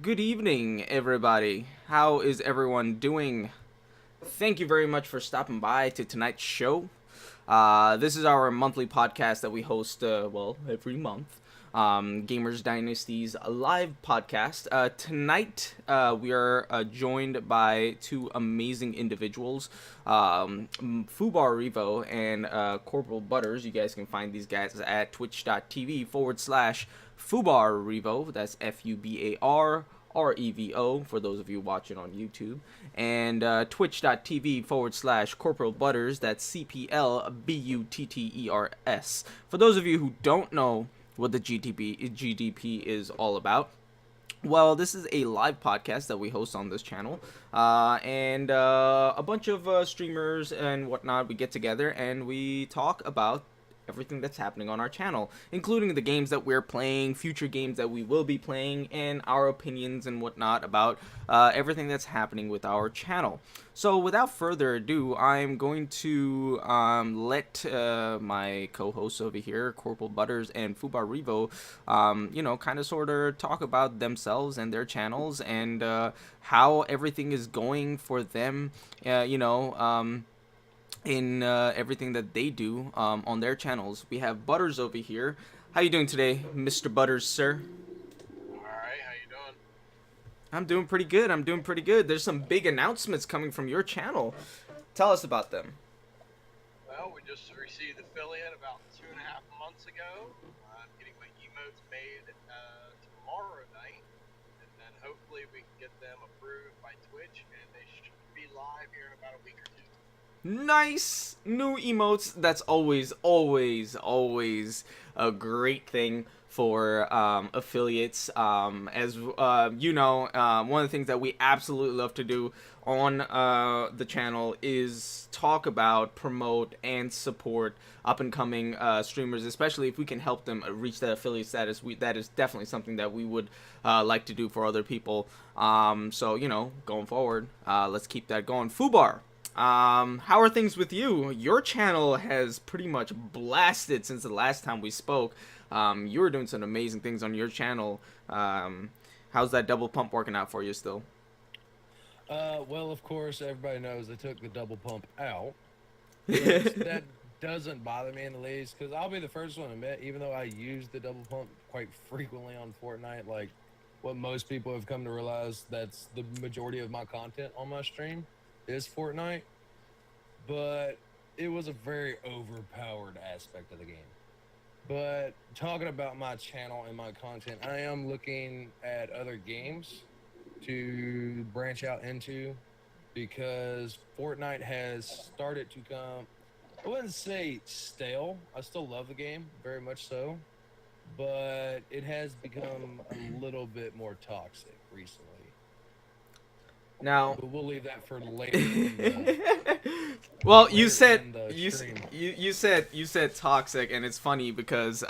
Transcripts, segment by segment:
Good evening, everybody. How is everyone doing? Thank you very much for stopping by to tonight's show. This is our monthly podcast that we host, every month. Gamers Dynasty's live podcast. Tonight, we are joined by two amazing individuals, Fubar Revo and Corporal Butters. You guys can find these guys at twitch.tv/Fubar Revo. That's FUBAR REVO for those of you watching on YouTube, and twitch.tv/Corporal Butters. That's CPLBUTTERS. For those of you who don't know what the GDP is all about, well, this is a live podcast that we host on this channel, and a bunch of streamers and whatnot. We get together and we talk about everything that's happening on our channel, including the games that we're playing, future games that we will be playing, and our opinions and whatnot about everything that's happening with our channel. So without further ado, I'm going to let my co-hosts over here, Corporal Butters and Fubar Revo, kind of sort of talk about themselves and their channels and how everything is going for them, in everything that they do on their channels. We have Butters over here. How you doing today, Mr. Butters, sir? Alright, how you doing? I'm doing pretty good. There's some big announcements coming from your channel. Tell us about them. Well, we just received affiliate about 2.5 months ago. I'm getting my emotes made tomorrow night, and then hopefully we can get them approved by Twitch, and they should be live here in about a week or two. Nice new emotes. That's always a great thing for affiliates. As one of the things that we absolutely love to do on the channel is talk about, promote, and support up and coming streamers, especially if we can help them reach that affiliate status. That is definitely something that we would like to do for other people. So going forward, let's keep that going. Fubar, how are things with you? Your channel has pretty much blasted since the last time we spoke. You were doing some amazing things on your channel. How's that double pump working out for you still? Well, of course, everybody knows they took the double pump out. That doesn't bother me in the least, because I'll be the first one to admit, even though I use the double pump quite frequently on Fortnite, like what most people have come to realize, that's the majority of my content on my stream is Fortnite, but it was a very overpowered aspect of the game. But talking about my channel and my content, I am looking at other games to branch out into, because Fortnite has started to come, I wouldn't say stale, I still love the game, very much so, but it has become a little bit more toxic recently. Now, but we'll leave that for later. Well, you said toxic, and it's funny because we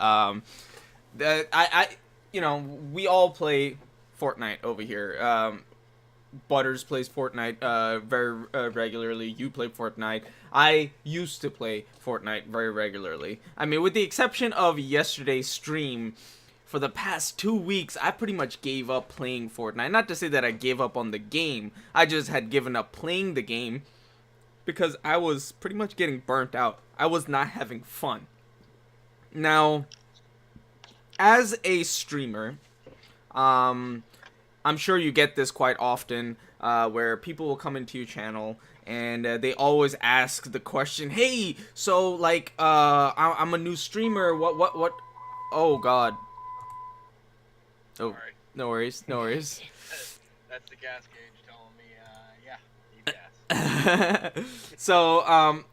all play Fortnite over here. Butters plays Fortnite very regularly. You play Fortnite. I used to play Fortnite very regularly. I mean, with the exception of yesterday's stream, for the past 2 weeks, I pretty much gave up playing Fortnite. Not to say that I gave up on the game. I just had given up playing the game because I was pretty much getting burnt out. I was not having fun. Now, as a streamer, I'm sure you get this quite often, where people will come into your channel and they always ask the question, "Hey, so like, I'm a new streamer. What? Oh God." Oh, Sorry. no worries. That's the gas gauge telling me, need gas. So,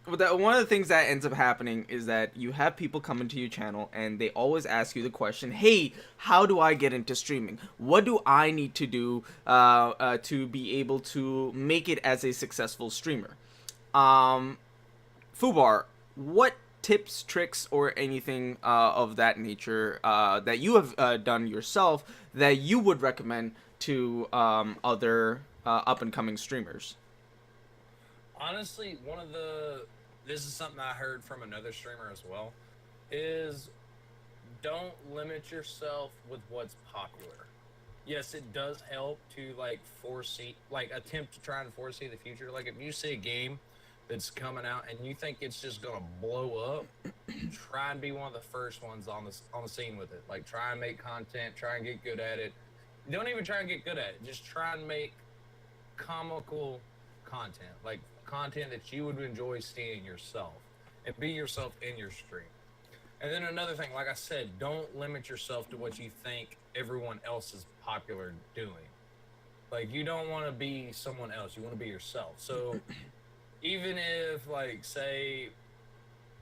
one of the things that ends up happening is that you have people come into your channel and they always ask you the question, "Hey, how do I get into streaming? What do I need to do to be able to make it as a successful streamer?" Fubar, what tips, tricks, or anything of that nature that you have done yourself that you would recommend to other up-and-coming streamers? Honestly, this is something I heard from another streamer as well, is don't limit yourself with what's popular. yes, it does help to like foresee, like attempt to try and foresee the future. Like if you see a game that's coming out and you think it's just gonna blow up, try and be one of the first ones on the scene with it. Like try and make content, try and get good at it. Don't even try and get good at it. Just try and make comical content, like content that you would enjoy seeing yourself, and be yourself in your stream. And then another thing, like I said, don't limit yourself to what you think everyone else is popular doing. Like you don't want to be someone else. You want to be yourself. So even if, like, say,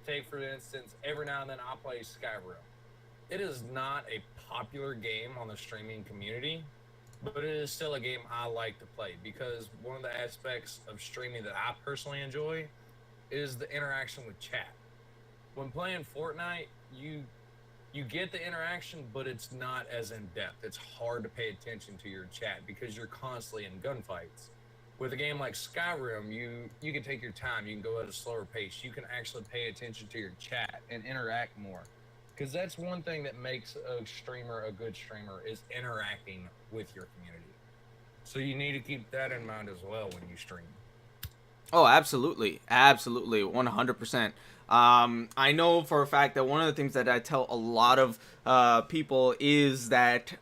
take for instance, every now and then I play Skyrim. It is not a popular game on the streaming community, but it is still a game I like to play because one of the aspects of streaming that I personally enjoy is the interaction with chat. When playing Fortnite, you get the interaction, but it's not as in depth. It's hard to pay attention to your chat because you're constantly in gunfights. With a game like Skyrim, you can take your time. You can go at a slower pace. You can actually pay attention to your chat and interact more. Because that's one thing that makes a streamer a good streamer is interacting with your community. So you need to keep that in mind as well when you stream. Oh, absolutely. Absolutely. 100%. I know for a fact that one of the things that I tell a lot of people is that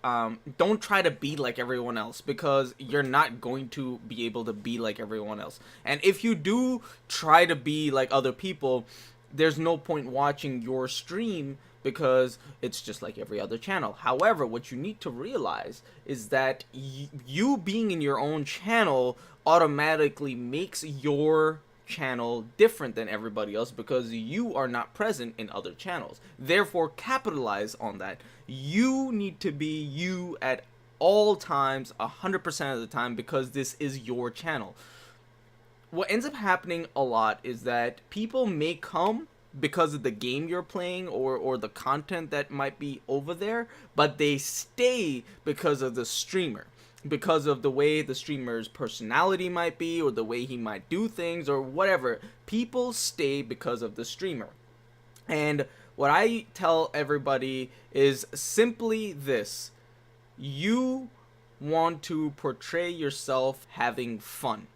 don't try to be like everyone else because you're not going to be able to be like everyone else. And if you do try to be like other people, there's no point watching your stream because it's just like every other channel. However, what you need to realize is that you being in your own channel automatically makes your channel different than everybody else because you are not present in other channels. Therefore, capitalize on that. You need to be you at all times, 100% of the time, because this is your channel. What ends up happening a lot is that people may come because of the game you're playing or the content that might be over there, but they stay because of the streamer, because of the way the streamer's personality might be or the way he might do things or whatever. People stay because of the streamer. And what I tell everybody is simply this: you want to portray yourself having fun.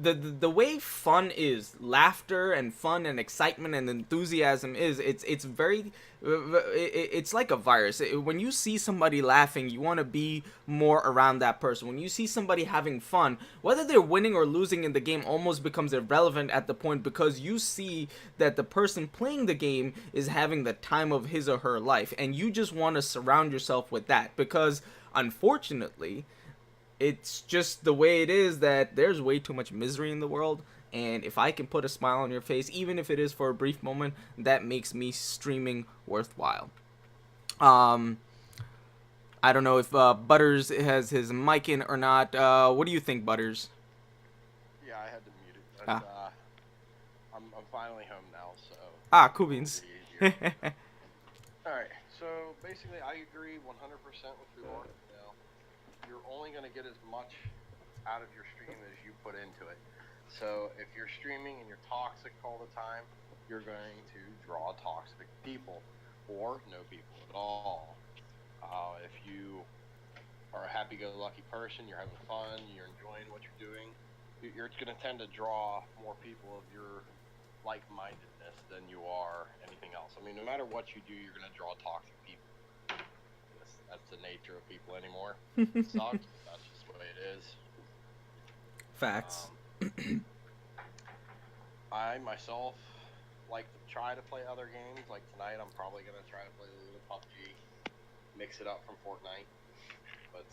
The way fun is, laughter and fun and excitement and enthusiasm is, it's very it's like a virus. When you see somebody laughing, you want to be more around that person. When you see somebody having fun, whether they're winning or losing in the game almost becomes irrelevant at the point, because you see that the person playing the game is having the time of his or her life, and you just want to surround yourself with that, because unfortunately it's just the way it is that there's way too much misery in the world. And if I can put a smile on your face, even if it is for a brief moment, that makes me streaming worthwhile. I don't know if Butters has his mic in or not. What do you think, Butters? Yeah, I had to mute it. But, I'm finally home now, so. Cool beans. Alright, so basically I agree 100% with Umar. You're only going to get as much out of your stream as you put into it. So if you're streaming and you're toxic all the time, you're going to draw toxic people or no people at all. If you are a happy-go-lucky person, you're having fun, you're enjoying what you're doing, you're going to tend to draw more people of your like-mindedness than you are anything else. I mean, no matter what you do, you're going to draw toxic people. That's the nature of people anymore. It sucks. That's just the way it is. Facts. I myself like to try to play other games. Like tonight, I'm probably gonna try to play a little PUBG, mix it up from Fortnite. But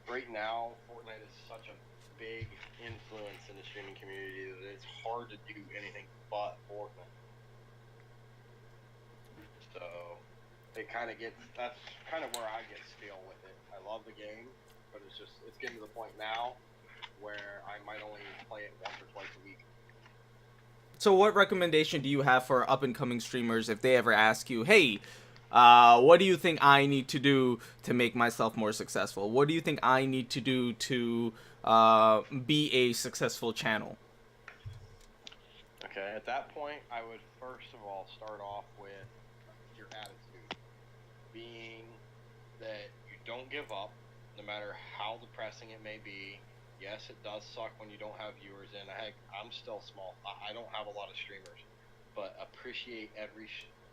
right now, Fortnite is such a big influence in the streaming community that it's hard to do anything but Fortnite. So it kind of gets, that's kind of where I get stale with it. I love the game, but it's getting to the point now where I might only play it once or twice a week. So what recommendation do you have for up and coming streamers if they ever ask you, hey, what do you think I need to do to make myself more successful? What do you think I need to do to be a successful channel? Okay, at that point, I would first of all start off with your attitude. Being that you don't give up, no matter how depressing it may be. Yes, it does suck when you don't have viewers in. Heck, I'm still small. I don't have a lot of streamers, but appreciate every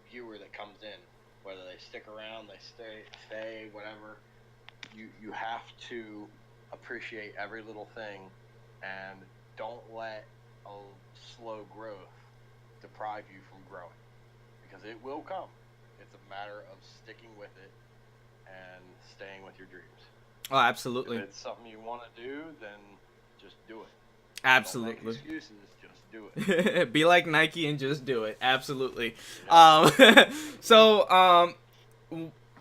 viewer that comes in, whether they stick around, they stay, whatever. You have to appreciate every little thing, and don't let a slow growth deprive you from growing, because it will come. It's a matter of sticking with it and staying with your dreams. Oh, absolutely. If it's something you want to do, then just do it. Absolutely. Don't make excuses, just do it. Be like Nike and just do it. Absolutely. Yeah.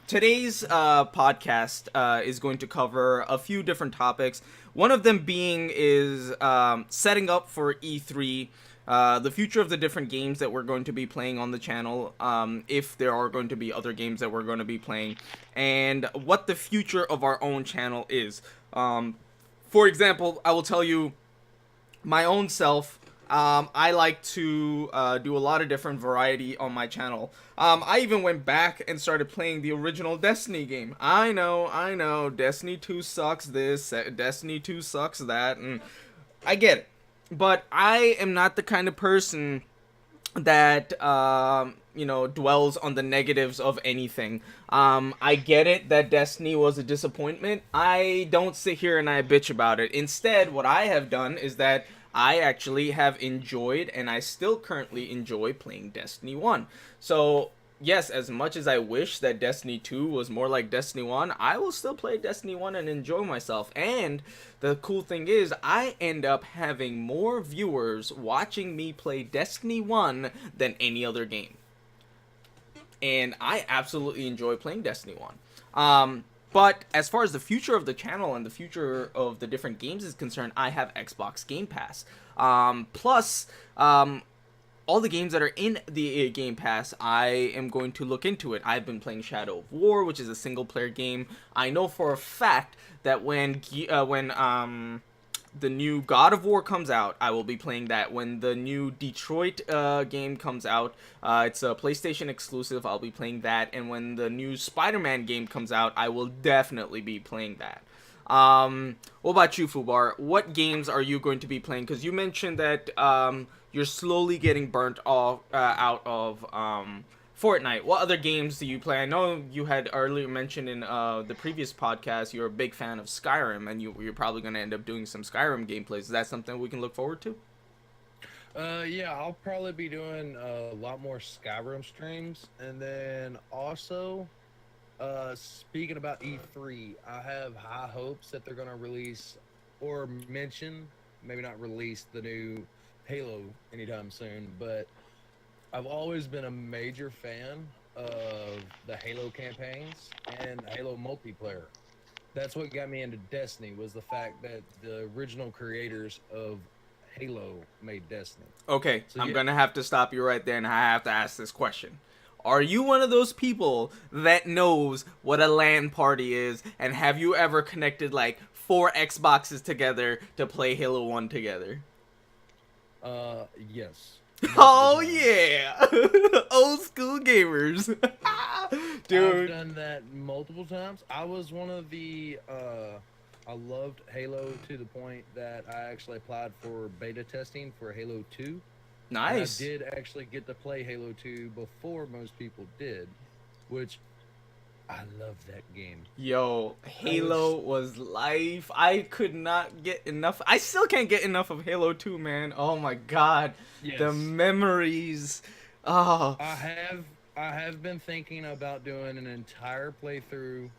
Today's podcast is going to cover a few different topics. One of them being is setting up for E3, the future of the different games that we're going to be playing on the channel, if there are going to be other games that we're going to be playing, and what the future of our own channel is. For example, I will tell you my own self. I like to do a lot of different variety on my channel. I even went back and started playing the original Destiny game. I know, Destiny 2 sucks this, Destiny 2 sucks that, and I get it. But I am not the kind of person that, dwells on the negatives of anything. I get it that Destiny was a disappointment. I don't sit here and I bitch about it. Instead, what I have done is that I actually have enjoyed, and I still currently enjoy, playing Destiny 1. So, yes, as much as I wish that Destiny 2 was more like Destiny 1, I will still play Destiny 1 and enjoy myself. And the cool thing is, I end up having more viewers watching me play Destiny 1 than any other game. And I absolutely enjoy playing Destiny 1. But as far as the future of the channel and the future of the different games is concerned, I have Xbox Game Pass. Plus, all the games that are in the Game Pass, I am going to look into it. I've been playing Shadow of War, which is a single-player game. I know for a fact that when the new God of War comes out, I will be playing that. When the new Detroit game comes out, it's a PlayStation exclusive, I'll be playing that. And when the new Spider-Man game comes out, I will definitely be playing that. What about you, Fubar? What games are you going to be playing? Because you mentioned that you're slowly getting burnt off out of Fortnite. What other games do you play? I know you had earlier mentioned in the previous podcast you're a big fan of Skyrim, and you're probably going to end up doing some Skyrim gameplays. Is that something we can look forward to? Yeah, I'll probably be doing a lot more Skyrim streams, and then also, speaking about E3, I have high hopes that they're going to release or mention, maybe not release, the new Halo anytime soon, but I've always been a major fan of the Halo campaigns and Halo multiplayer. That's what got me into Destiny, was the fact that the original creators of Halo made Destiny. Okay, so I'm gonna have to stop you right there, and I have to ask this question. Are you one of those people that knows what a LAN party is, and have you ever connected like 4 Xboxes together to play Halo 1 together? Yes. Oh yeah, old school gamers. Dude, I've done that multiple times. I was one of the I loved Halo to the point that I actually applied for beta testing for Halo 2. Nice. And I did actually get to play Halo 2 before most people did, which I love that game. Yo, Halo was life. I could not get enough. I still can't get enough of Halo 2, man. Oh my god. Yes. The memories. Oh. I have been thinking about doing an entire playthrough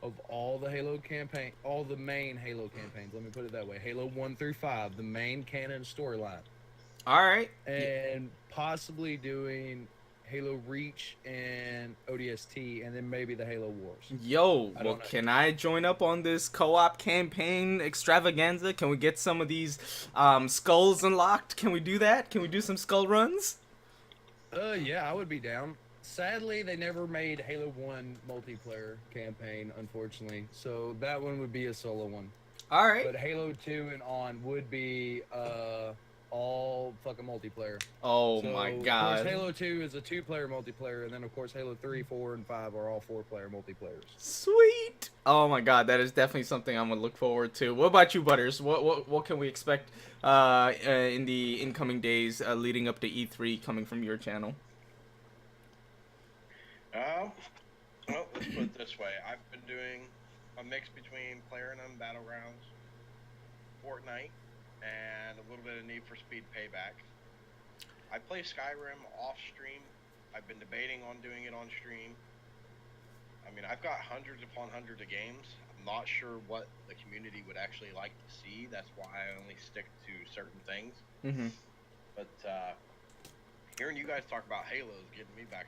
of all the Halo campaign, all the main Halo campaigns. Let me put it that way. Halo 1 through 5, the main canon storyline. All right. And possibly doing Halo Reach and ODST, and then maybe the Halo Wars. Yo, well, can I join up on this co-op campaign extravaganza? Can we get some of these skulls unlocked? Can we do that? Can we do some skull runs? Yeah, I would be down. Sadly, they never made Halo 1 multiplayer campaign, unfortunately. So that one would be a solo one. All right. But Halo 2 and on would be all fucking multiplayer. Oh So, my Of course, god. Halo 2 is a 2-player multiplayer, and then of course Halo 3, 4, and 5 are all 4-player multiplayers. Sweet. Oh my god, that is definitely something I'm gonna look forward to. What about you, Butters? What can we expect in the incoming days leading up to E3 coming from your channel? Well, let's put it this way. I've been doing a mix between PlayerUnknown's Battlegrounds, Fortnite, and a little bit of Need for Speed Payback. I play Skyrim off stream. I've been debating on doing it on stream. I mean, I've got hundreds upon hundreds of games. I'm not sure what the community would actually like to see. That's why I only stick to certain things. Mm-hmm. But hearing you guys talk about Halo is getting me back.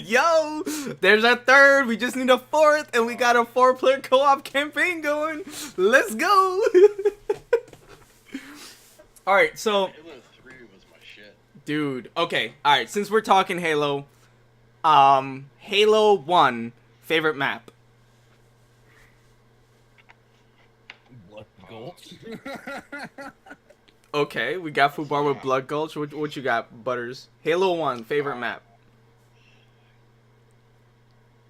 Yo, there's our third. We just need a fourth, and we got a 4-player co-op campaign going. Let's go. All right, so Halo 3 was my shit. dude, okay, all right. Since we're talking Halo, Halo 1 favorite map. Blood Gulch. Okay, we got Fubar with Blood Gulch. What you got, Butters? Halo 1 favorite map.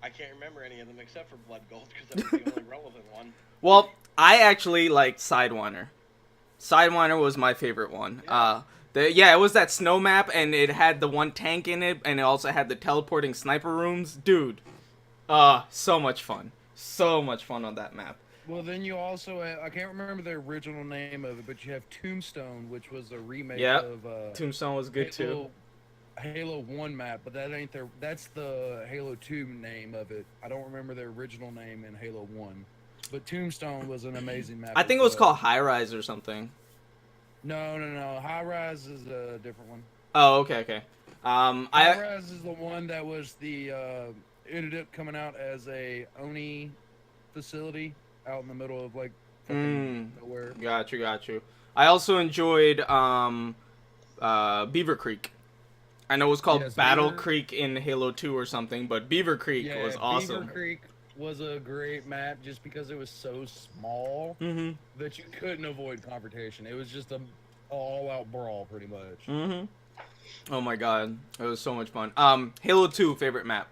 I can't remember any of them except for Blood Gulch because that was the only relevant one. Well, I actually like Sidewinder. Sidewinder was my favorite one. Yeah. It was that snow map, and it had the one tank in it, and it also had the teleporting sniper rooms. Dude, so much fun. So much fun on that map. Well, then you also I can't remember the original name of it, but you have Tombstone, which was a remake Yep. of Tombstone was good too. Halo 1 map, but that's the Halo 2 name of it. I don't remember the original name in Halo 1. But Tombstone was an amazing map. I think it was called High Rise or something. No. High Rise is a different one. Oh, okay. High Rise is the one that was ended up coming out as a Oni facility out in the middle of like fucking nowhere. Got you. I also enjoyed Beaver Creek. I know it was called Battle Creek in Halo 2 or something, but Beaver Creek was awesome. Beaver Creek was a great map just because it was so small that you couldn't avoid confrontation. It was just a all-out brawl, pretty much. Oh my god, it was so much fun. Halo 2 favorite map.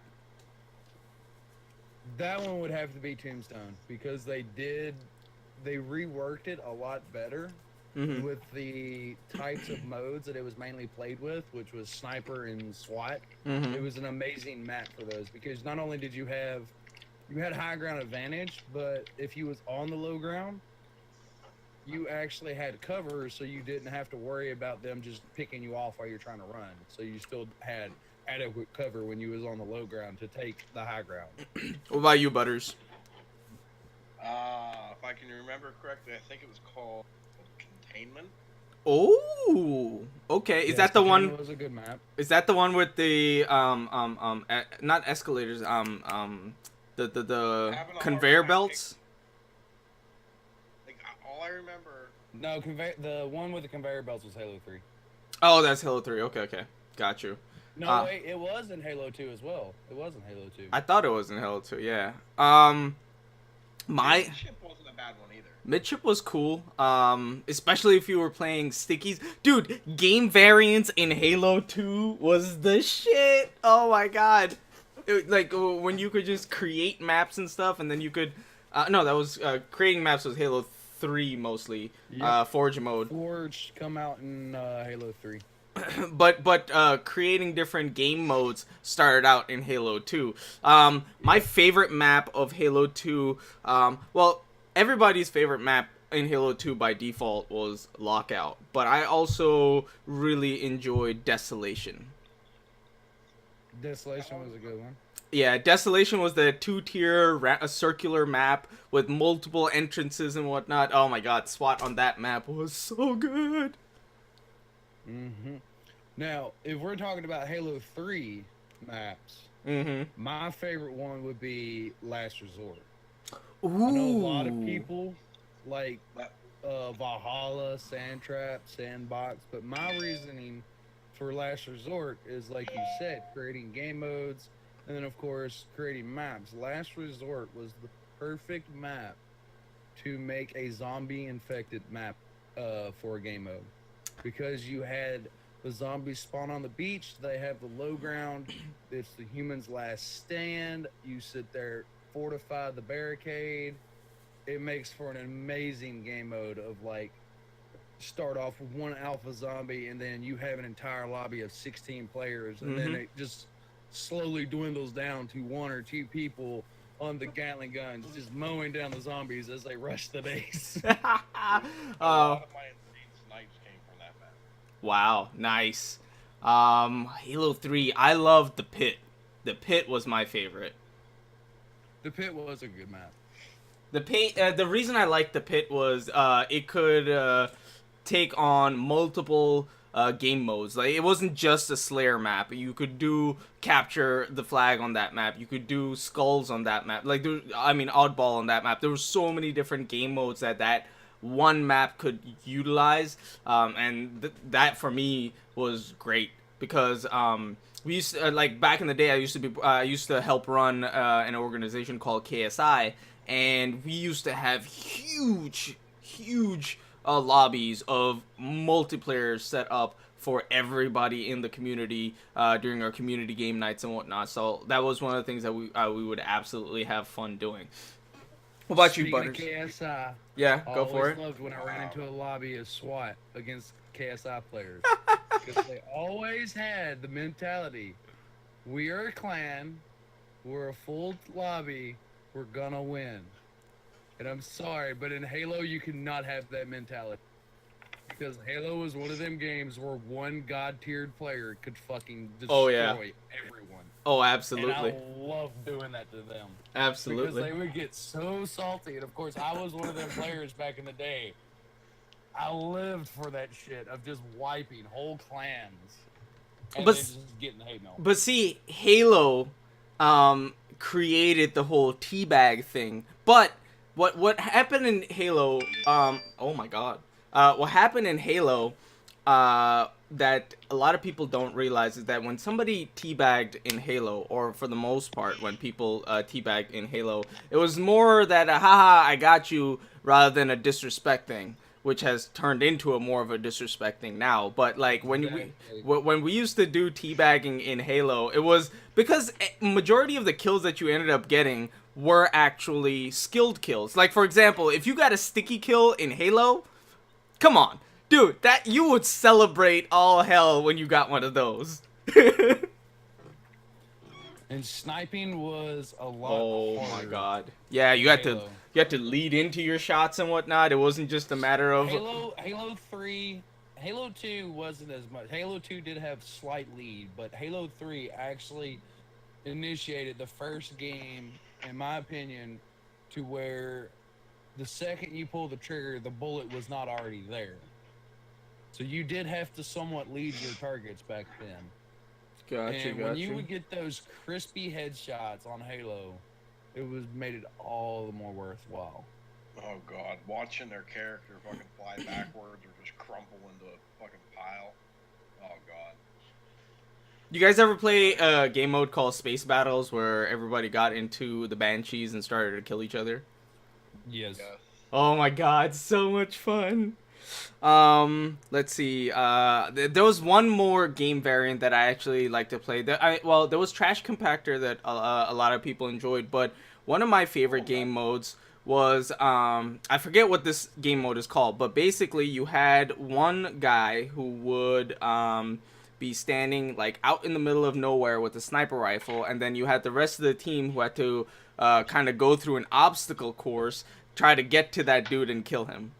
That one would have to be Tombstone because they reworked it a lot better with the types of modes that it was mainly played with, which was sniper and SWAT. It was an amazing map for those because not only did you had high ground advantage, but if you was on the low ground, you actually had cover, so you didn't have to worry about them just picking you off while you're trying to run. So you still had adequate cover when you was on the low ground to take the high ground. What about you, Butters? If I can remember correctly, I think it was called Containment. Oh, okay. Is that the one? It was a good map. Is that the one with the not escalators, the conveyor belts? Like, all I remember. No, the one with the conveyor belts was Halo 3. Oh, that's Halo 3. Okay. Got you. No, wait, it was in Halo 2 as well. It was in Halo 2. I thought it was in Halo 2, yeah. Midship wasn't a bad one either. Midship was cool, especially if you were playing stickies. Dude, game variants in Halo 2 was the shit. Oh my god. Like, when you could just create maps and stuff, and then you could... no, that was... creating maps was Halo 3 mostly. Yep. Forge mode. Forge come out in Halo 3. but creating different game modes started out in Halo 2. My favorite map of Halo 2, well, everybody's favorite map in Halo 2 by default was Lockout, but I also really enjoyed Desolation. Desolation was a good one. Yeah, Desolation was the 2-tier a circular map with multiple entrances and whatnot. Oh my god, SWAT on that map was so good. Now, if we're talking about Halo 3 maps, my favorite one would be Last Resort. Ooh. I know a lot of people like Valhalla, Sandtrap, Sandbox, but my reasoning for Last Resort is, like you said, creating game modes, and then, of course, creating maps. Last Resort was the perfect map to make a zombie-infected map for a game mode. because you had the zombies spawn on the beach. They have the low ground. It's the human's last stand. You sit there, fortify the barricade. It makes for an amazing game mode of like start off with one alpha zombie and then you have an entire lobby of 16 players and then it just slowly dwindles down to one or two people on the Gatling guns just mowing down the zombies as they rush the base. A lot of my insane snipes came from that map. Wow, nice. Halo 3, I loved the pit. The pit was my favorite. The pit was a good map. The reason I liked the pit was it could take on multiple game modes. Like, it wasn't just a Slayer map. You could do capture the flag on that map. You could do skulls on that map. Like, oddball on that map. There were so many different game modes that one map could utilize, and that for me was great because we used to, like back in the day, I used to help run an organization called KSI, and we used to have huge lobbies of multiplayer set up for everybody in the community during our community game nights and whatnot. So that was one of the things that we would absolutely have fun doing. What about you, Butters? KSI, Yeah, go for it. I loved when I ran into a lobby of SWAT against KSI players because they always had the mentality: we are a clan, we're a full lobby, we're gonna win. And I'm sorry, but in Halo you cannot have that mentality. Because Halo was one of them games where one god-tiered player could fucking destroy everyone. Oh, absolutely. And I love doing that to them. Absolutely. Because they would get so salty. And of course, I was one of them players back in the day. I lived for that shit of just wiping whole clans. And then just getting hate mail. But see, Halo created the whole teabag thing. But what happened in Halo, oh my god. What happened in Halo that a lot of people don't realize is that when somebody teabagged in Halo, or for the most part when people teabagged in Halo, it was more that haha, I got you, rather than a disrespect thing, which has turned into a more of a disrespect thing now. But like when we used to do teabagging in Halo, it was because majority of the kills that you ended up getting were actually skilled kills. Like, for example, if you got a sticky kill in Halo, come on, dude, that you would celebrate all hell when you got one of those. And sniping was a lot Oh harder. my god. Yeah, you had to lead into your shots and whatnot. It wasn't just a matter of Halo 3, Halo 2 wasn't as much. Halo 2 did have slight lead, but Halo 3 actually initiated the first game, in my opinion, to where the second you pull the trigger, the bullet was not already there. So you did have to somewhat lead your targets back then. And when you would get those crispy headshots on Halo, it made it all the more worthwhile. Oh god, watching their character fucking fly backwards or just crumple into a fucking pile. Oh god. You guys ever play a game mode called Space Battles where everybody got into the Banshees and started to kill each other? Yes. Oh my god, so much fun. Let's see. There was one more game variant that I actually like to play. There was Trash Compactor that a lot of people enjoyed, but one of my favorite game modes was I forget what this game mode is called, but basically you had one guy who would be standing like out in the middle of nowhere with a sniper rifle, and then you had the rest of the team who had to kind of go through an obstacle course, try to get to that dude and kill him.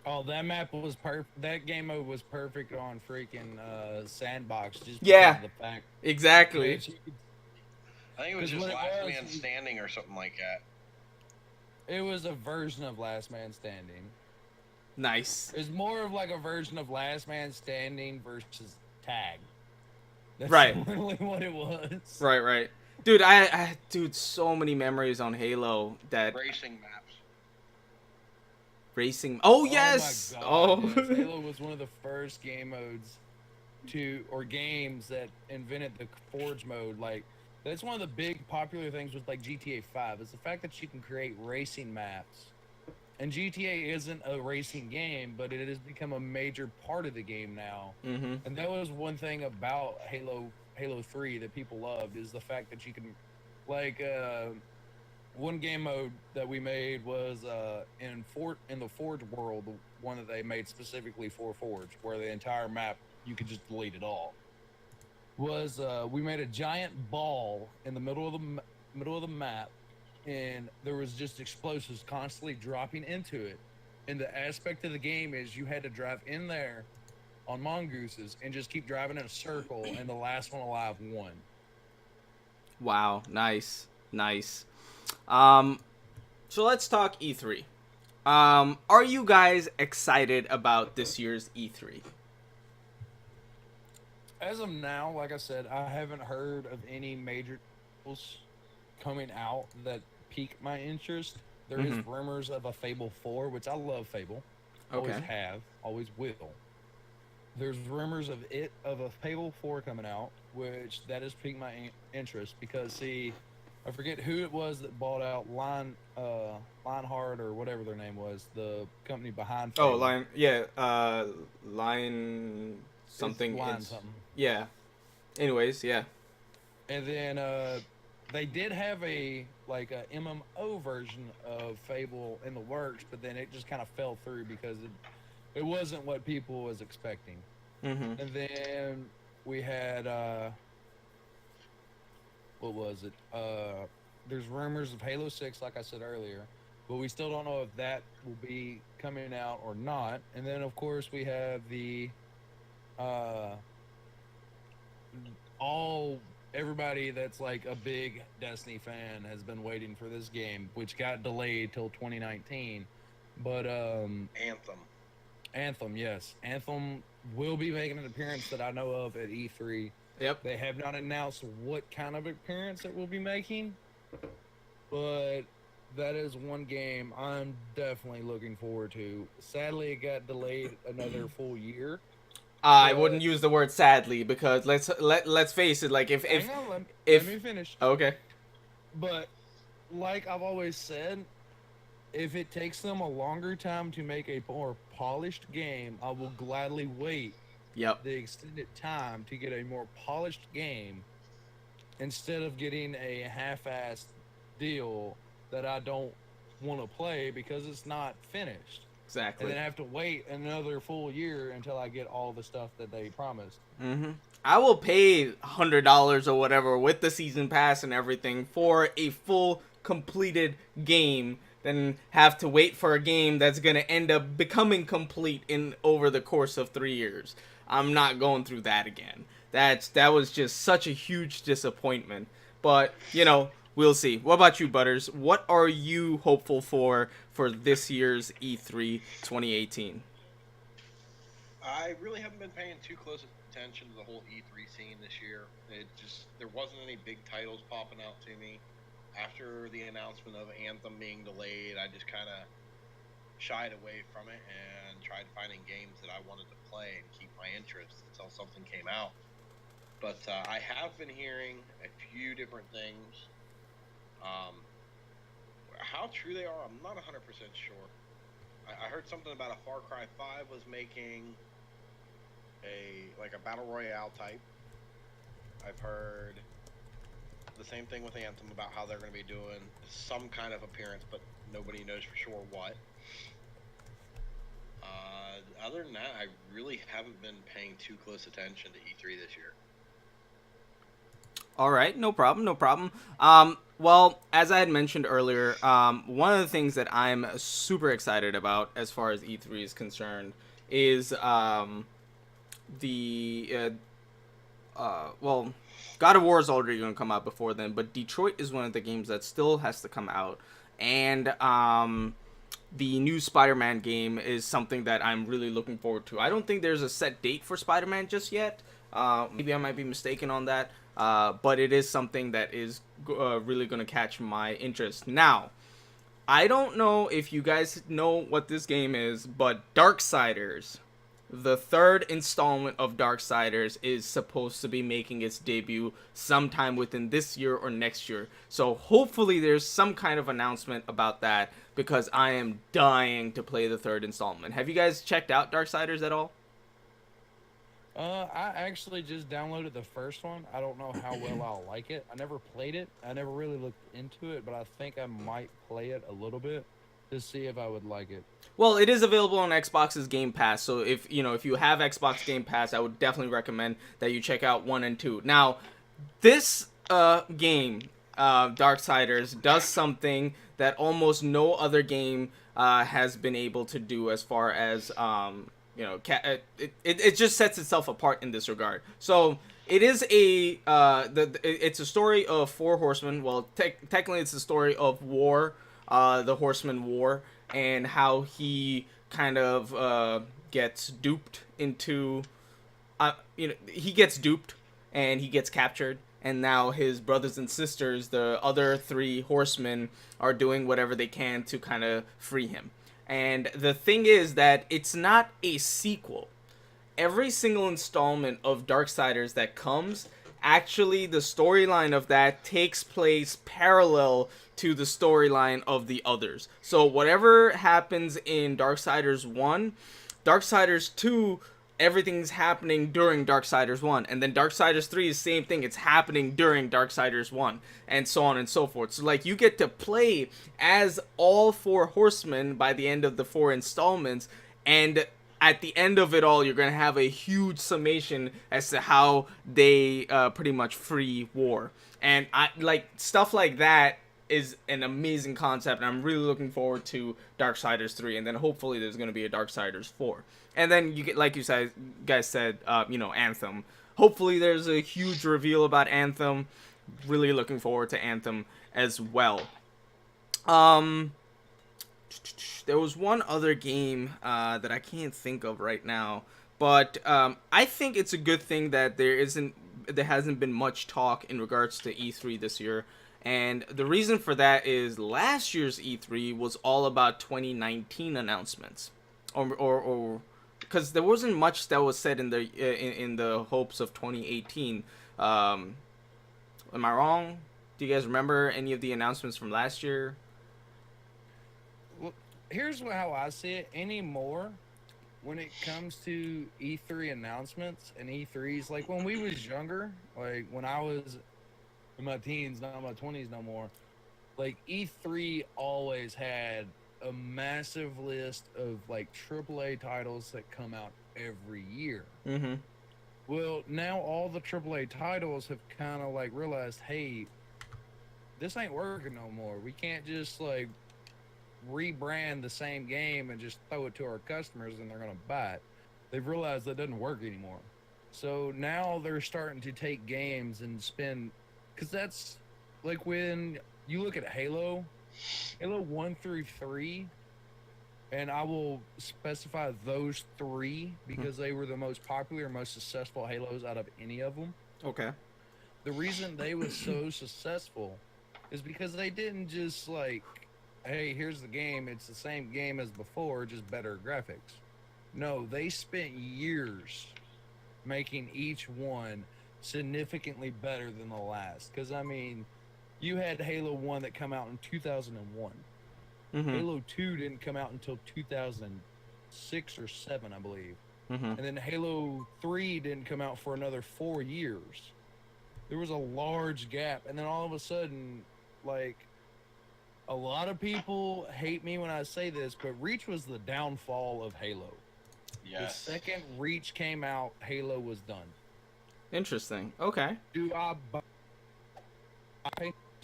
Oh, that map was perfect. That game mode was perfect on freaking Sandbox. Just yeah, because of the fact exactly. I think it was just Last Man Standing or something like that. It was a version of Last Man Standing. Nice. It's more of like a version of Last Man Standing versus Tag. That's right. literally what it was. Right. Dude, I so many memories on Halo that racing maps. Racing. Oh yes. My God, yes. Halo was one of the first game modes games that invented the Forge mode. Like, that's one of the big popular things with like GTA 5 is the fact that you can create racing maps And GTA isn't a racing game, but it has become a major part of the game now. Mm-hmm. And that was one thing about Halo 3 that people loved is the fact that you can like one game mode that we made was in the Forge world, the one that they made specifically for Forge, where the entire map you could just delete it all. Was we made a giant ball in the middle of the map, and there was just explosives constantly dropping into it. And the aspect of the game is you had to drive in there on mongooses and just keep driving in a circle, and the last one alive won. Wow, nice, nice. So let's talk E3. Are you guys excited about this year's E3? As of now, like I said, I haven't heard of any major titles coming out that pique my interest. There is rumors of a Fable 4, which I love Fable. Always Okay. have, always will. There's rumors of a Fable 4 coming out, which that has piqued my interest because see, I forget who it was that bought out Lionheart or whatever their name was, the company behind Fable. Oh, Lion something. Lion something. Yeah. Anyways, yeah. And then they did have a MMO version of Fable in the works, but then it just kind of fell through because it wasn't what people was expecting. Mm-hmm. And then we had what was it? There's rumors of Halo 6, like I said earlier, but we still don't know if that will be coming out or not. And then of course we have the everybody that's like a big Destiny fan has been waiting for this game, which got delayed till 2019. But Anthem, yes. Anthem will be making an appearance that I know of at E3. Yep. They have not announced what kind of appearance it will be making, but that is one game I'm definitely looking forward to. Sadly, it got delayed another full year. I wouldn't use the word sadly because let's face it. Like if Hang on, let me finish. Okay. But like I've always said, if it takes them a longer time to make a more polished game, I will gladly wait Yep. the extended time to get a more polished game instead of getting a half-assed deal that I don't want to play because it's not finished. Exactly. And then I have to wait another full year until I get all the stuff that they promised. Mm-hmm. I will pay $100 or whatever with the season pass and everything for a full completed game than have to wait for a game that's going to end up becoming complete in over the course of 3 years. I'm not going through that again. That was just such a huge disappointment. But, we'll see. What about you, Butters? What are you hopeful for this year's E3 2018? I really haven't been paying too close attention to the whole E3 scene this year. There wasn't any big titles popping out to me. After the announcement of Anthem being delayed, I just kind of shied away from it and tried finding games that I wanted to play and keep my interest until something came out. But I have been hearing a few different things. How true they are, I'm not 100% sure. I heard something about a Far Cry 5 was making a Battle Royale type. I've heard the same thing with Anthem about how they're going to be doing some kind of appearance, but nobody knows for sure what. Other than that, I really haven't been paying too close attention to E3 this year. All right, no problem. Well, as I had mentioned earlier, one of the things that I'm super excited about as far as E3 is concerned is God of War is already going to come out before then, but Detroit is one of the games that still has to come out, and the new Spider-Man game is something that I'm really looking forward to. I don't think there's a set date for Spider-Man just yet. Maybe I might be mistaken on that. But it is something that is really going to catch my interest. Now, I don't know if you guys know what this game is, but Darksiders the third installment of Darksiders is supposed to be making its debut sometime within this year or next year. So hopefully there's some kind of announcement about that, because I am dying to play the third installment. Have you guys checked out Darksiders at all? I actually just downloaded the first one. I don't know how well I'll like it. I never played it. I never really looked into it, but I think I might play it a little bit to see if I would like it. Well, it is available on Xbox's Game Pass, so if you have Xbox Game Pass, I would definitely recommend that you check out 1 and 2. Now, this game, Darksiders, does something that almost no other game has been able to do, as far as it just sets itself apart in this regard. So it is it's a story of four horsemen. Well, technically it's a story of war, the Horseman War, and how he kind of gets duped into, he gets duped and he gets captured, and now his brothers and sisters, the other three horsemen, are doing whatever they can to kind of free him. And the thing is that it's not a sequel. Every single installment of Darksiders that comes, actually the storyline of that takes place parallel to the storyline of the others. So whatever happens in Darksiders 1, Darksiders 2, everything's happening during Darksiders 1. And then Darksiders 3 is the same thing. It's happening during Darksiders 1. And so on and so forth. So, like, you get to play as all four horsemen by the end of the 4 installments. And at the end of it all, you're going to have a huge summation as to how they pretty much free war. And stuff like that is an amazing concept, and I'm really looking forward to Darksiders 3, and then hopefully there's going to be a Darksiders 4. And then you get, like you guys said, Anthem. Hopefully there's a huge reveal about Anthem. Really looking forward to Anthem as well. There was one other game that I can't think of right now, but I think it's a good thing that there hasn't been much talk in regards to E3 this year. And the reason for that is last year's E3 was all about 2019 announcements, or because there wasn't much that was said in the hopes of 2018. Am I wrong? Do you guys remember any of the announcements from last year? Well, here's how I see it anymore. When it comes to E3 announcements and E3s, like when we was younger, like when I was in my teens, not my 20s no more, like E3 always had a massive list of like AAA titles that come out every year. Mm-hmm. Well, now all the AAA titles have kind of like realized, hey, this ain't working no more. We can't just like rebrand the same game and just throw it to our customers and they're gonna buy it. They've realized that doesn't work anymore. So now they're starting to take games and spend, because that's like when you look at Halo 1 through 3, and I will specify those three because they were the most popular, most successful Halos out of any of them. Okay. The reason they were so successful is because they didn't just like, hey, here's the game, it's the same game as before, just better graphics. No, they spent years making each one significantly better than the last. Because, I mean, you had Halo 1 that come out in 2001. Mm-hmm. Halo 2 didn't come out until 2006 or 7, I believe. Mm-hmm. And then Halo 3 didn't come out for another 4 years. There was a large gap. And then all of a sudden, like, a lot of people hate me when I say this, but Reach was the downfall of Halo. Yes. The second Reach came out, Halo was done. Interesting. Okay. Do I buy?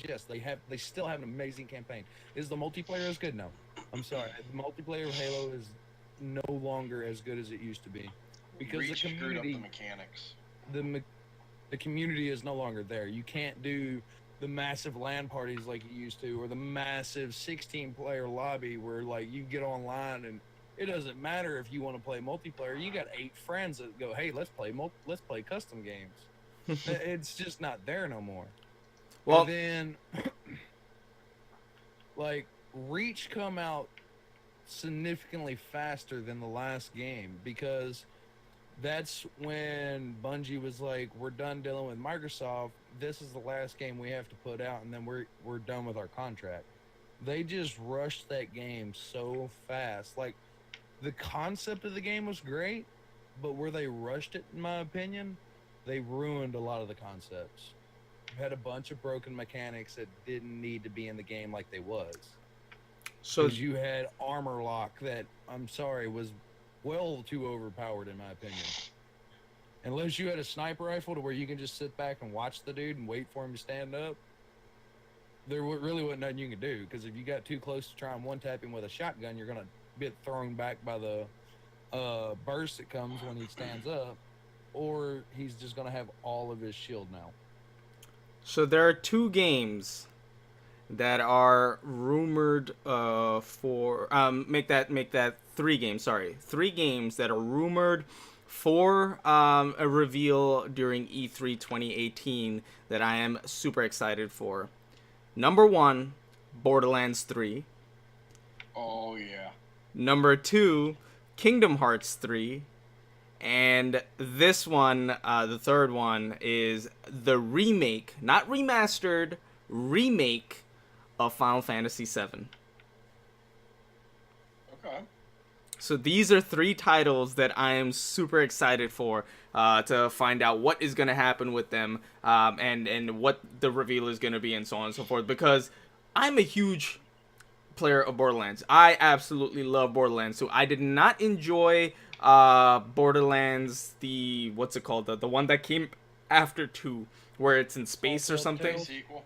Yes, they still have an amazing campaign. Is the multiplayer as good? No. I'm sorry. The multiplayer of Halo is no longer as good as it used to be. Because Reach the screwed up community, the mechanics. the community is no longer there. You can't do the massive LAN parties like you used to, or the massive 16-player lobby where like you get online and it doesn't matter if you want to play multiplayer. You got 8 friends that go, "Hey, let's play custom games." It's just not there no more. Well, and then like Reach come out significantly faster than the last game, because that's when Bungie was like, we're done dealing with Microsoft. This is the last game we have to put out, and then we're done with our contract. They just rushed that game so fast. Like, the concept of the game was great, but where they rushed it, in my opinion, they ruined a lot of the concepts. Had a bunch of broken mechanics that didn't need to be in the game like they was. So Because you had armor lock that, I'm sorry, was well too overpowered in my opinion. Unless you had a sniper rifle to where you can just sit back and watch the dude and wait for him to stand up, there really wasn't nothing you could do. Because if you got too close to try and one-tap him with a shotgun, you're going to get thrown back by the burst that comes when he stands up, or he's just going to have all of his shield now. So there are 2 games that are rumored for make that 3 games. Sorry, 3 games that are rumored for a reveal during E3 2018 that I am super excited for. Number 1, Borderlands 3. Oh yeah. Number 2, Kingdom Hearts 3. And this one, the third one, is the remake, not remastered, remake of Final Fantasy VII. Okay. So these are 3 titles that I am super excited for, to find out what is going to happen with them, and what the reveal is going to be, and so on and so forth. Because I'm a huge player of Borderlands. I absolutely love Borderlands. So I did not enjoy Borderlands, the what's it called, the one that came after 2, where it's in space or something. Sequel.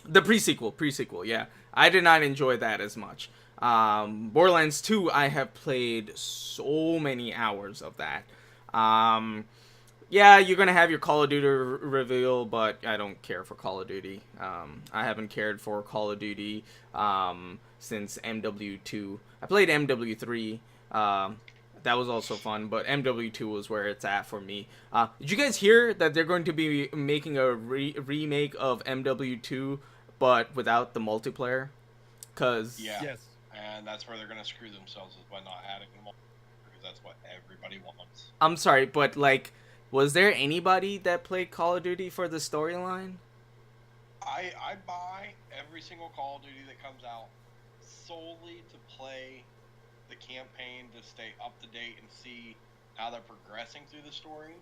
The prequel, yeah. I did not enjoy that as much. Borderlands 2, I have played so many hours of that. Yeah, you're gonna have your Call of Duty reveal, but I don't care for Call of Duty. I haven't cared for Call of Duty since MW2. I played MW3. That was also fun, but MW2 was where it's at for me. Did you guys hear that they're going to be making a remake of MW2, but without the multiplayer? Cause Yeah. Yes. And that's where they're gonna screw themselves is by not adding them all, because that's what everybody wants. I'm sorry, but like, was there anybody that played Call of Duty for the storyline? I buy every single Call of Duty that comes out solely to play the campaign, to stay up to date and see how they're progressing through the story.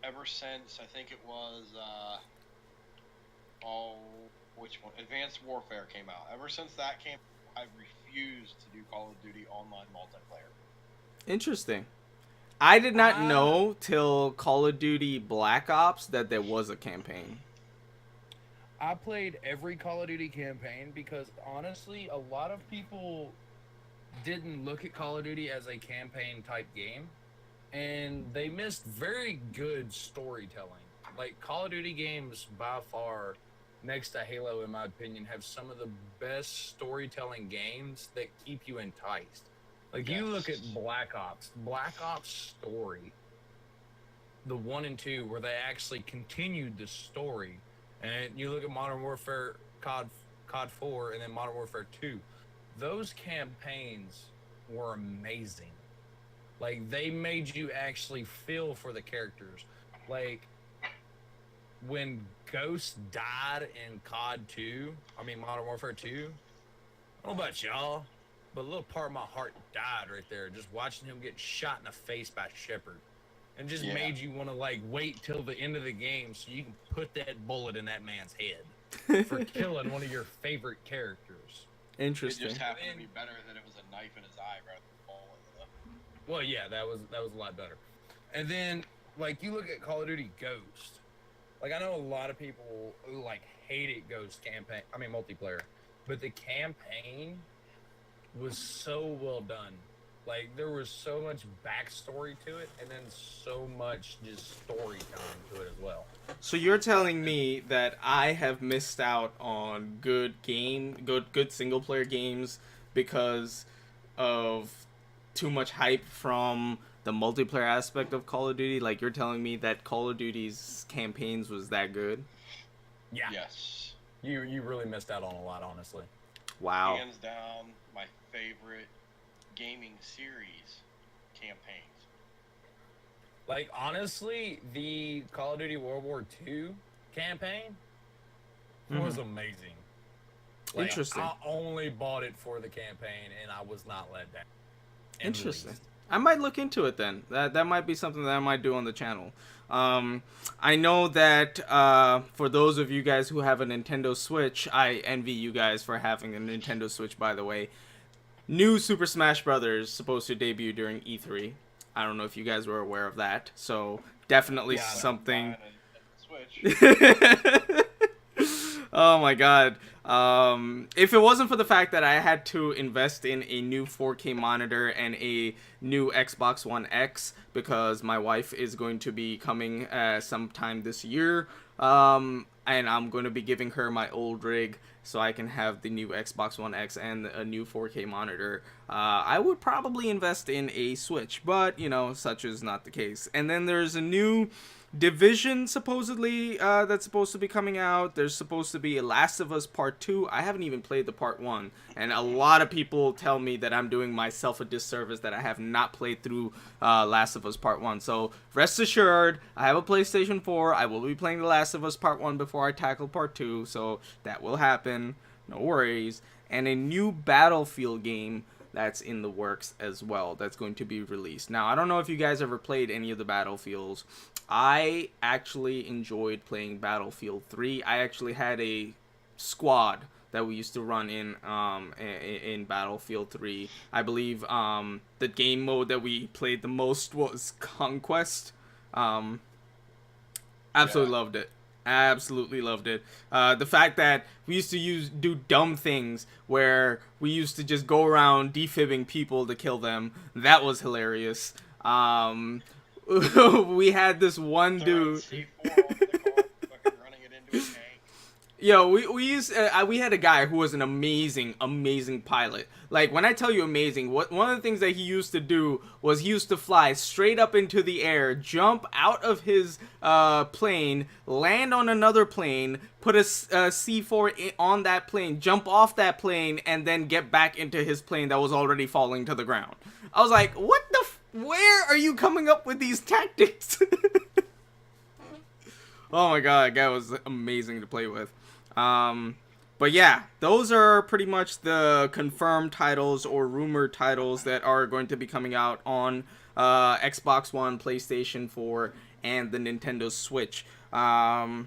Ever since I think it was which one? Advanced Warfare came out. Ever since that came, I've refused to do Call of Duty online multiplayer. Interesting. I did not know till Call of Duty Black Ops that there was a campaign. I played every Call of Duty campaign because honestly, a lot of people didn't look at Call of Duty as a campaign type game, and they missed very good storytelling. Like, Call of Duty games by far, next to Halo in my opinion, have some of the best storytelling games that keep you enticed. Like, you look at Black Ops story, the 1 and 2, where they actually continued the story. And you look at Modern Warfare, COD 4, and then Modern Warfare 2. Those campaigns were amazing. Like, they made you actually feel for the characters. Like, when Ghost died in Modern Warfare 2, I don't know about y'all, but a little part of my heart died right there, just watching him get shot in the face by Shepard. And just made you want to, like, wait till the end of the game so you can put that bullet in that man's head for killing one of your favorite characters. Interesting. It just happened to be better that it was a knife in his eye rather than a ball in the... Well, yeah, that was a lot better. And then, like, you look at Call of Duty Ghost. Like, I know a lot of people who, like, hated Ghost multiplayer. But the campaign was so well done. Like, there was so much backstory to it, and then so much just storytelling to it as well. So you're telling me that I have missed out on good single player games because of too much hype from the multiplayer aspect of Call of Duty? Like, you're telling me that Call of Duty's campaigns was that good? Yeah. Yes. You really missed out on a lot, honestly. Wow. Hands down, my favorite gaming series campaigns. Like, honestly, the Call of Duty World War II campaign was amazing. Like, Interesting. I only bought it for the campaign, and I was not let down. in the Interesting. least. I might look into it then. That might be something that I might do on the channel. I know that for those of you guys who have a Nintendo Switch, I envy you guys for having a Nintendo Switch, by the way. New Super Smash Brothers supposed to debut during E3. I don't know if you guys were aware of that. So definitely Yeah, something. Switch. Oh my god. If it wasn't for the fact that I had to invest in a new 4K monitor and a new Xbox One X because my wife is going to be coming sometime this year, and I'm going to be giving her my old rig so I can have the new Xbox One X and a new 4K monitor, I would probably invest in a Switch, but, you know, such is not the case. And then there's a new Division, supposedly, that's supposed to be coming out. There's supposed to be a Last of Us Part 2. I haven't even played the Part 1, and a lot of people tell me that I'm doing myself a disservice that I have not played through Last of Us Part 1. So, rest assured, I have a PlayStation 4. I will be playing The Last of Us Part 1 before I tackle Part 2, so that will happen. No worries. And a new Battlefield game that's in the works as well, that's going to be released. Now, I don't know if you guys ever played any of the Battlefields. I actually enjoyed playing Battlefield 3. I actually had a squad that we used to run in Battlefield 3. I believe the game mode that we played the most was Conquest. Absolutely loved it. Absolutely loved it. The fact that we used to do dumb things where we used to just go around defibbing people to kill them, that was hilarious. We had this one dude. Yo, we had a guy who was an amazing pilot. Like, when I tell you amazing, one of the things that he used to do was he used to fly straight up into the air, jump out of his plane, land on another plane, put a C4 on that plane, jump off that plane, and then get back into his plane that was already falling to the ground. I was like, what the where are you coming up with these tactics? Oh my god, that guy was amazing to play with. But yeah, those are pretty much the confirmed titles or rumored titles that are going to be coming out on Xbox One, PlayStation 4, and the Nintendo Switch. Not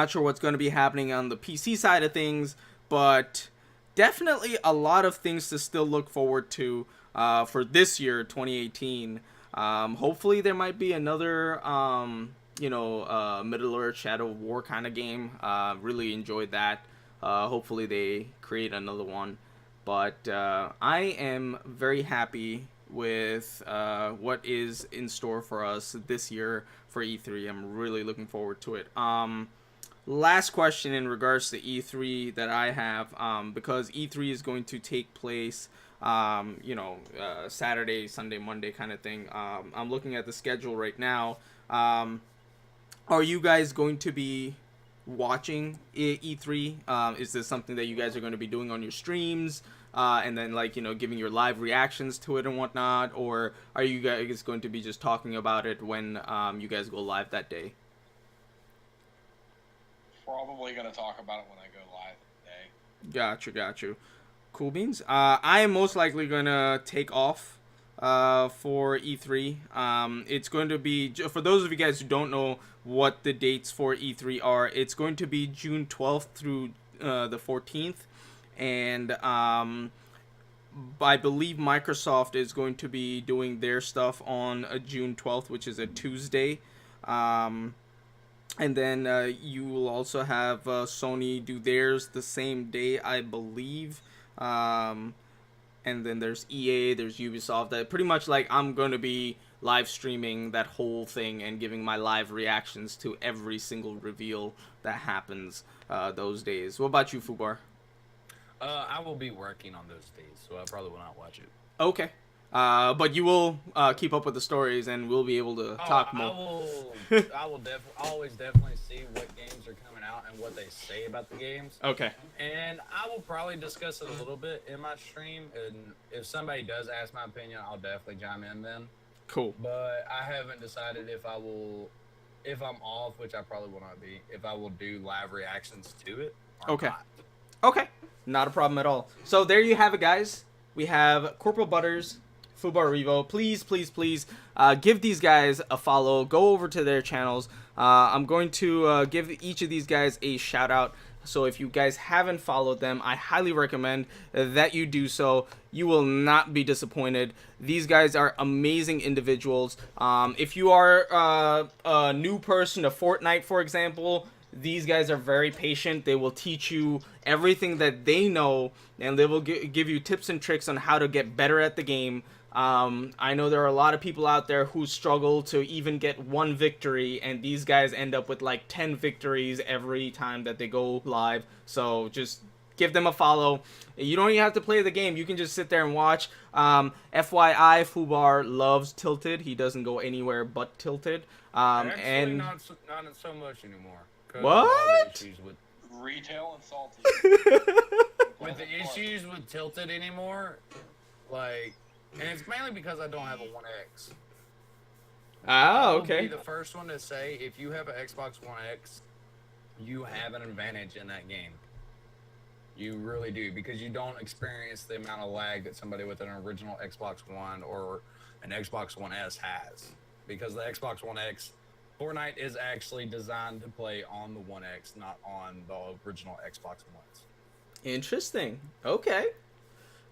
sure what's going to be happening on the PC side of things, but definitely a lot of things to still look forward to for this year, 2018. Hopefully there might be another Middle-earth Shadow of War kind of game. Really enjoyed that. Hopefully they create another one. But I am very happy with what is in store for us this year for E3. I'm really looking forward to it. Last question in regards to E3 that I have, because E3 is going to take place Saturday, Sunday, Monday kind of thing. I'm looking at the schedule right now. Are you guys going to be watching E3? Is this something that you guys are going to be doing on your streams? And then, giving your live reactions to it and whatnot? Or are you guys going to be just talking about it when you guys go live that day? Probably going to talk about it when I go live today. Got you. Cool beans. I am most likely going to take off for E3. It's going to be, for those of you guys who don't know what the dates for E3 are, it's going to be June 12th through the 14th. And I believe Microsoft is going to be doing their stuff on June 12th, which is a Tuesday. And then you will also have Sony do theirs the same day, I believe. And then there's EA, there's Ubisoft. That pretty much I'm going to be live streaming that whole thing and giving my live reactions to every single reveal that happens those days. What about you, Fubar? I will be working on those days, so I probably will not watch it. Okay. But you will keep up with the stories, and we'll be able to talk more. I will always definitely see what games are coming out and what they say about the games. Okay. And I will probably discuss it a little bit in my stream. And if somebody does ask my opinion, I'll definitely chime in then. Cool. But I haven't decided if I'm off, which I probably will not be, if I will do live reactions to it or Okay. not. Okay. Not a problem at all. So there you have it, guys. We have Corporal Butters, Fubar Revo. Please, please, please give these guys a follow. Go over to their channels. I'm going to give each of these guys a shout out. So if you guys haven't followed them, I highly recommend that you do so. You will not be disappointed. These guys are amazing individuals. If you are a new person to Fortnite, for example, these guys are very patient. They will teach you everything that they know, and they will give you tips and tricks on how to get better at the game. I know there are a lot of people out there who struggle to even get one victory, and these guys end up with like 10 victories every time that they go live. So just give them a follow. You don't even have to play the game. You can just sit there and watch. FYI, Fubar loves Tilted. He doesn't go anywhere but Tilted. Actually, And not so much anymore. 'Cause What? of all the issues with Retail and salty. the issues with Tilted anymore, like, and it's mainly because I don't have a 1X. Ah, I'll be okay. the first one to say, if you have an Xbox One X, you have an advantage in that game. You really do, because you don't experience the amount of lag that somebody with an original Xbox One or an Xbox One S has. Because the Xbox One X, Fortnite is actually designed to play on the One X, not on the original Xbox Ones. Interesting. Okay.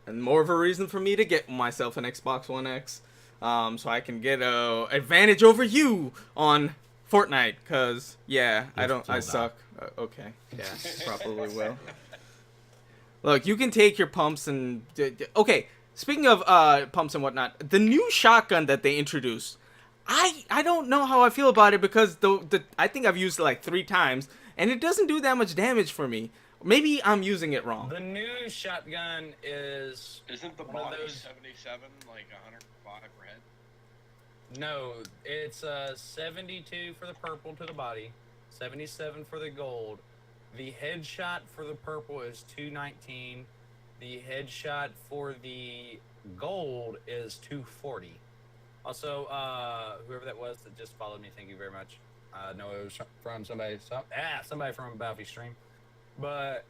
And more of a reason for me to get myself an Xbox One X, so I can get a advantage over you on Fortnite. Cause yeah, I suck. Okay, yeah, probably will. Look, you can take your pumps and okay. Speaking of pumps and whatnot, the new shotgun that they introduced, I don't know how I feel about it because the I think I've used it like 3 times and it doesn't do that much damage for me. Maybe I'm using it wrong. The new shotgun is... Isn't the one of body those- 77 like 105 per head? No, it's 72 for the purple to the body, 77 for the gold. The headshot for the purple is 219. The headshot for the gold is 240. Also, whoever that was that just followed me, thank you very much. No, it was from somebody from a Battlefield stream. But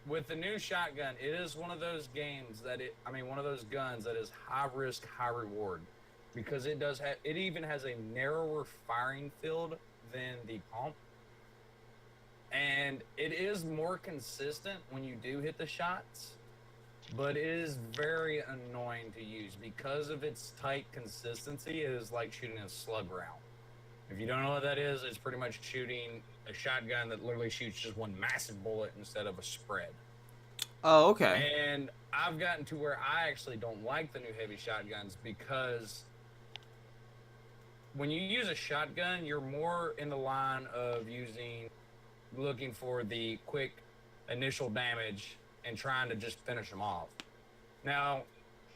with the new shotgun, it is one of those games that one of those guns that is high risk, high reward, because it even has a narrower firing field than the pump, and it is more consistent when you do hit the shots, but it is very annoying to use because of its tight consistency. It is like shooting a slug round. If you don't know what that is, it's pretty much shooting a shotgun that literally shoots just one massive bullet instead of a spread. Oh, okay. And I've gotten to where I actually don't like the new heavy shotguns because when you use a shotgun, you're more in the line of looking for the quick initial damage and trying to just finish them off. Now,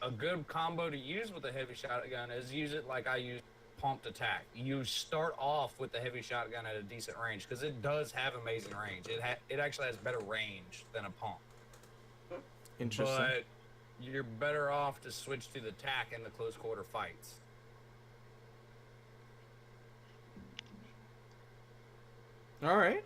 a good combo to use with a heavy shotgun is use it like I use pumped attack. You start off with the heavy shotgun at a decent range because it does have amazing range. It actually has better range than a pump. Interesting. But you're better off to switch to the tack in the close quarter fights. All right.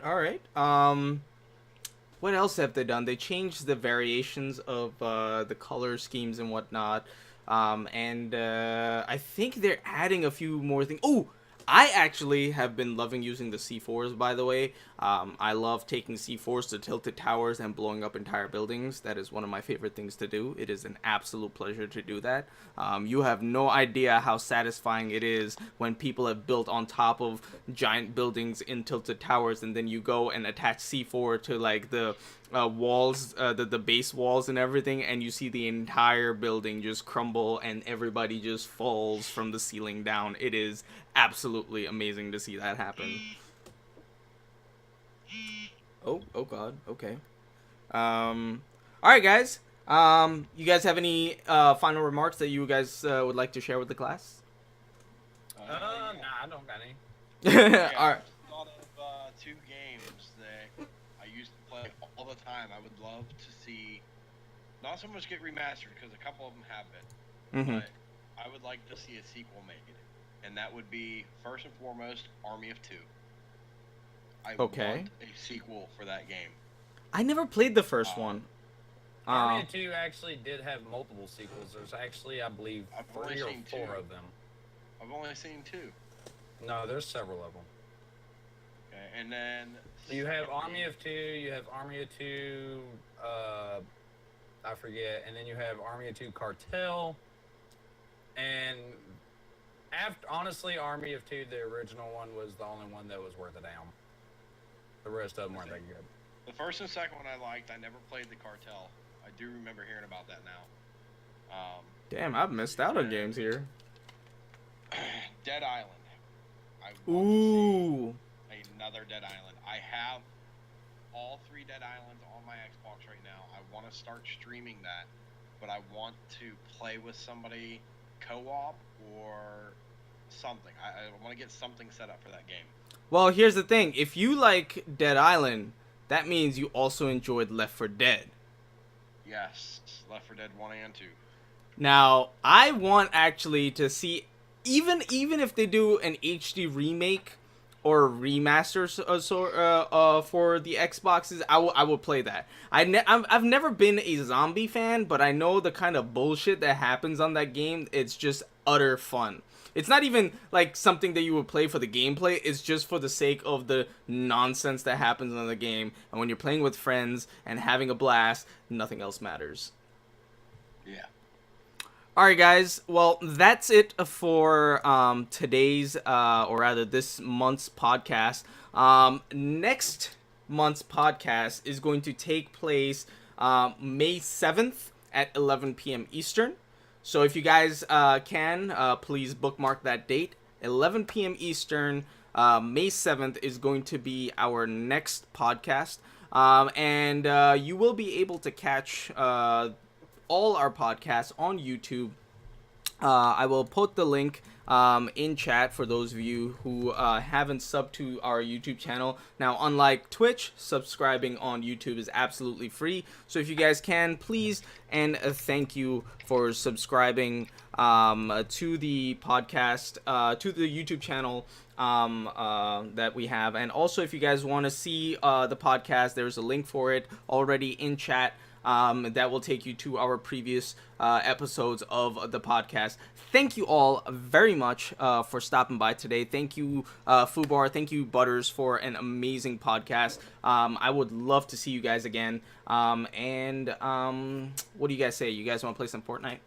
What else have they done? They changed the variations of the color schemes and whatnot. And I think they're adding a few more things. Oh, I actually have been loving using the C4s, by the way. I love taking C4s to tilted towers and blowing up entire buildings. That is one of my favorite things to do. It is an absolute pleasure to do that. You have no idea how satisfying it is when people have built on top of giant buildings in tilted towers, and then you go and attach C4 to like the walls, the base walls and everything, and you see the entire building just crumble and everybody just falls from the ceiling down. It is absolutely amazing to see that happen. Oh god, okay. Alright guys, You guys have any final remarks that you guys would like to share with the class? Nah, I don't got any. Yeah, All right. I thought of two games that I used to play all the time. I would love to see, not so much get remastered because a couple of them have been, Mm-hmm. but I would like to see a sequel made, and that would be first and foremost Army of Two. I Okay. want a sequel for that game. I never played the first one. Army of Two actually did have multiple sequels. There's actually, I believe, I've only 3 or seen 4 two. of them. I've only seen two. No, there's several of them. Okay, and then You have secondly- Army of Two, you have Army of Two, I forget, and then you have Army of Two Cartel, and honestly, Army of Two, the original one, was the only one that was worth a damn. The rest of them weren't that good. The first and second one I liked. I never played the Cartel. I do remember hearing about that now. Damn, I've missed out on games here. Dead Island. I want to Ooh. see another Dead Island. I have all 3 Dead Islands on my Xbox right now. I want to start streaming that, but I want to play with somebody co-op or something. I want to get something set up for that game. Well, here's the thing. If you like Dead Island, that means you also enjoyed Left 4 Dead. Yes, Left 4 Dead 1 and 2. Now, I want actually to see, even if they do an HD remake or remaster for the Xboxes, I will play that. I've never been a zombie fan, but I know the kind of bullshit that happens on that game. It's just utter fun. It's not even like something that you would play for the gameplay. It's just for the sake of the nonsense that happens in the game. And when you're playing with friends and having a blast, nothing else matters. Yeah. Alright guys, well that's it for today's, or rather this month's podcast. Next month's podcast is going to take place May 7th at 11 p.m. Eastern. So if you guys can, please bookmark that date. 11 p.m. Eastern, May 7th is going to be our next podcast. And you will be able to catch all our podcasts on YouTube. I will put the link in chat for those of you who haven't subbed to our YouTube channel. Now, unlike Twitch, subscribing on YouTube is absolutely free. So if you guys can, please, and thank you for subscribing to the podcast, to the YouTube channel that we have. And also, if you guys want to see the podcast, there's a link for it already in chat. That will take you to our previous episodes of the podcast. Thank you all very much for stopping by today. Thank you, Fubar. Thank you, Butters, for an amazing podcast. I would love to see you guys again. And what do you guys say? You guys want to play some Fortnite?